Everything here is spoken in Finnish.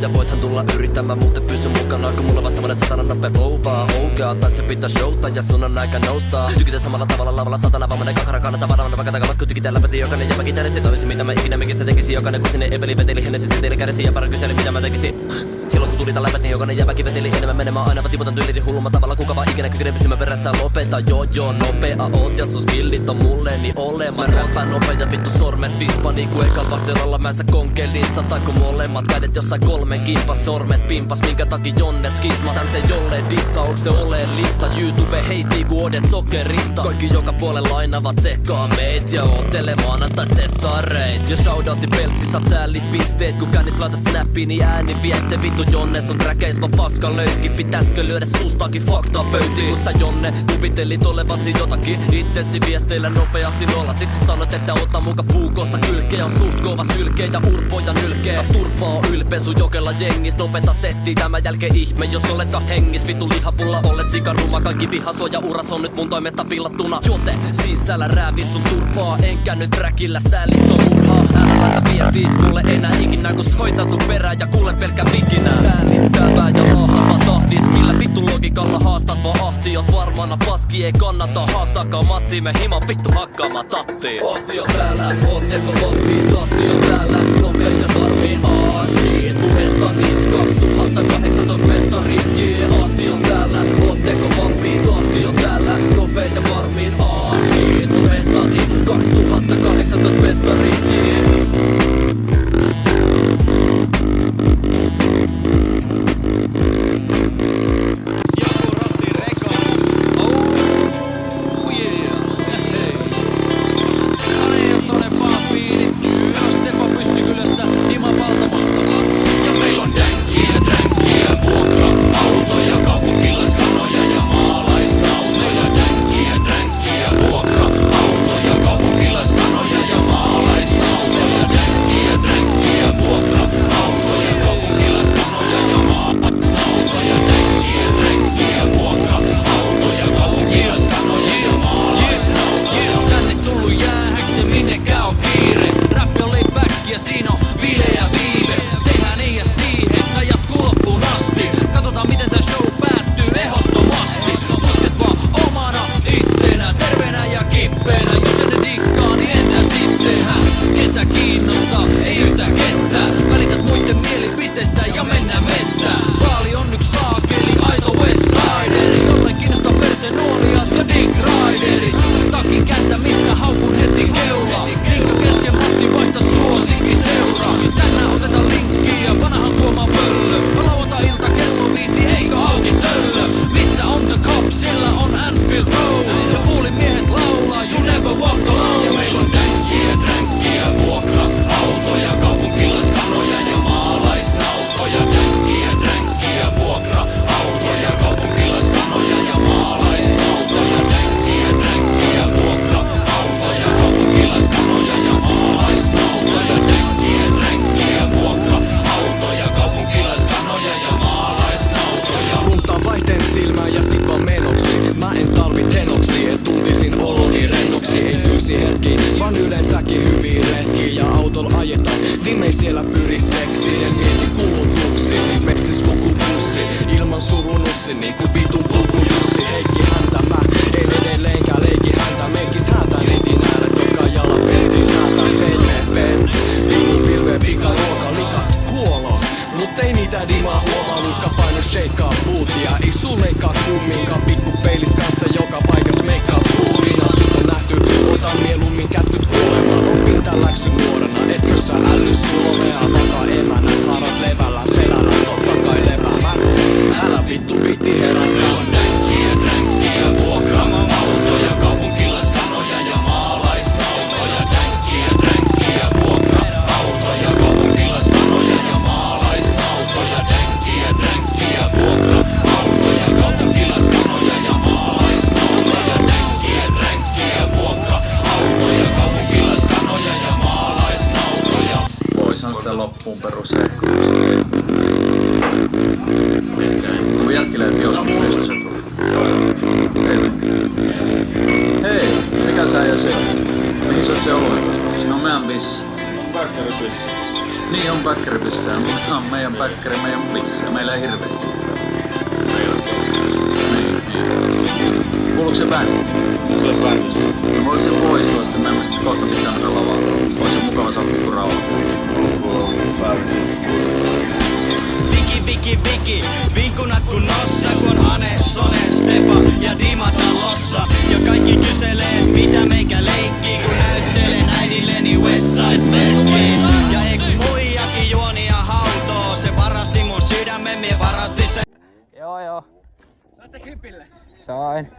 ja voithan tulla yrittämään, muuten pysy mukana. Kun mulla vaan semmonen satana nopea flow vaan oukaa. Tai se pitää showta ja sun on aika noustaa. Tykitä samalla tavalla lavalla satana vaan monen kakara kannattaa varana. Vaikka takamat kutikitellä veti jokainen jäbä kitarisi. Toisi mitä mä ikinä mikissä tekisi. Jokainen kun sinne epeli veteli hennesi seteli kädesi. Ja para kyseli mitä mä tekisi. Silloin kun tuli tän läpät, niin jokainen jäbäkin veteli enemmän menemään. Aina vaan tiputan tyylin hullumman tavalla. Kuka vaan ikinä kykene pysymään perässä. Lopeta joo nopea oot ja sun skillit on mulle niin ole. Mä räppään nopea vittu sormet vispa niinku ekal vahtelalla. Mä sä konkelissa tai kun molemmat kädet jossain kolmen kimpas. Sormet pimpas minkä takia jonnet skismas. Tän se jolle dissa onks se oleellista. YouTube heitii ku odet sokerista. Kaikki joka puolella ainavat sekkaa meit ja oottelemaan tai sesareit. Ja shoutoutti peltsi saat säällit pisteet. Kun kännis laitat snappiin niin ääni vieste. Vittu jonnes on träkeis vaan paska löykki. Pitäskö lyödä sustakin faktaa pöytiin. Kun sä jonne kuvittelit olevasi jotakin. Ittesi viesteillä nopeasti nollasit. Sanoit että ota muka puukosta kylkeä. On suht kova sylkeä ja urpoja nylkeä. Sä turpaa ylpesu jokella jengis. Nopeta settii tämän jälkeen ihme jos oleta hengis. Vittu lihapulla olet sikaruma. Kaikki vihasuoja uras on nyt mun toimesta pillattuna. Jote sisällä räävi sun turpaa. Enkä nyt räkillä säälistä on murhaa. Älä laita viestii mulle enää ikinä. Kun soitan sun perään ja kuulen pelkkä vikinä. Säälittävää ja laahava tahdis. Millä vittu logikalla haastat vaan ahtiot. Varmana paski ei kannata haastakaan matsi. Me hima vittu hakkaamaan tattiin. Ahti on täällä, ootteko valmiin? Tahti on täällä, nopea ja varmiin. Shit, mun mestari 2018 mestari. Yeah, ahti on täällä, ootteko valmiin? Tahti on täällä, nopea ja varmiin. Shit, mun mestari 2018 mestari. Yeah. Vaan yleensäkin hyviin retkiin ja autolla ajetaan. Niin ei siellä pyri seksiin, en mieti kulutuksiin. Messis kukupussi, ilman surunussi niinku vitun pukujussi. Heikki häntä mä, en edelleenkään leiki häntä. Menkis häntä netin ääret, joka jala peltiin säätä. PPP, Dini pilve pika ruoka, likat kuolo. Mut ei niitä dimaa huomaa, Lukka painu sheikkaa puutia. Ei sun leikkaa kumminkaan, pikku peilis kanssa joka paikas meikkaa puulina. Sut on nähty, ota mieluummin kätkyt kuolemaan. Opin tän läksyn nuorena, etkö sä äly suomea. Vakaa emänät, harat levällä selällä, totta kai lepäämät. Älä vittu viitti herättää. On ränkkiä, vuokraamaan autoja, kaupunkilaskanoja ja maalaisnautoja. Ränkkiä, vuokra-autoja, kaupunkilaskanoja ja maalaisnautoja. Ränkkiä, vuokra-autoja, kaupunkilaskanoja ja maalaisnautoja. Ränkkiä, vuokra-autoja, kaupunkilaskanoja ja maalaisnautoja. Poishan sitä loppuun perushehkuusta. Kun jätkileet joskus pystyssä tulee. Hei, mikä sä ja se? Mihin sä oot se ollut? Siinä on meidän bissi. Niin on päkkäripissää, mutta on meidän päkkäri, meidän pissa. Meillä ei hirveästi. Niin. Kuuluuko se bändi? Se on bändissä. No voiko se poistua sitten? Mä kohta pitää mennä lavalla. Ois se mukava saada pikku rauha. Viki, vinkunat kunnossa, kun Hane, Sone, Stepa ja Dima talossa. Ja kaikki kyselee, mitä meikä leikkii, kun näyttelen äidilleni Westside Merkkiin. Ja eks muijakin juoni ja hautoo, se varasti mun sydämen, mie varasti se. Joo. Sait sä klipille? Sain.